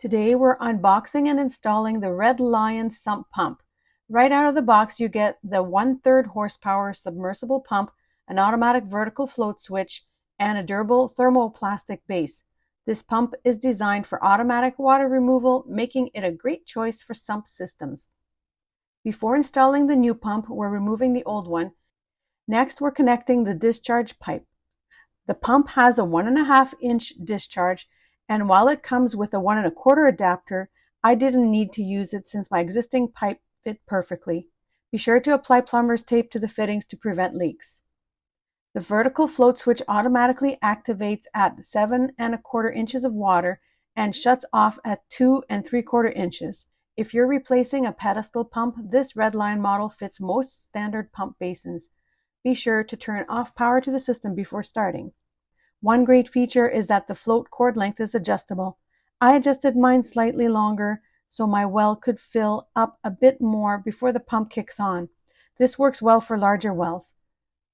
Today we're unboxing and installing the Red Lion Sump pump. Right out of the box you get the 1/3 horsepower submersible pump, an automatic vertical float switch, and a durable thermoplastic base. This pump is designed for automatic water removal, making it a great choice for sump systems. Before installing the new pump, we're removing the old one. Next, we're connecting the discharge pipe. The pump has a 1.5-inch discharge, and while it comes with a 1 1/4 adapter, I didn't need to use it since my existing pipe fit perfectly. Be sure to apply plumber's tape to the fittings to prevent leaks. The vertical float switch automatically activates at 7 1/4 inches of water and shuts off at 2 3/4 inches. If you're replacing a pedestal pump, this Red Lion model fits most standard pump basins. Be sure to turn off power to the system before starting. One great feature is that the float cord length is adjustable. I adjusted mine slightly longer so my well could fill up a bit more before the pump kicks on. This works well for larger wells,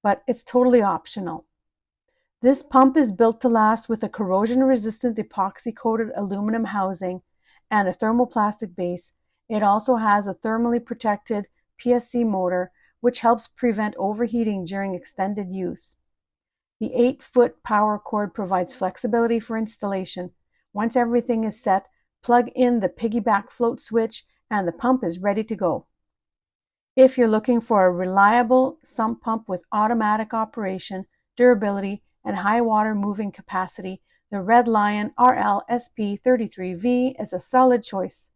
but it's totally optional. This pump is built to last with a corrosion-resistant epoxy-coated aluminum housing and a thermoplastic base. It also has a thermally protected PSC motor, which helps prevent overheating during extended use. The 8-foot power cord provides flexibility for installation. Once everything is set, plug in the piggyback float switch and the pump is ready to go. If you're looking for a reliable sump pump with automatic operation, durability, and high water moving capacity, the Red Lion RL-SP33V is a solid choice.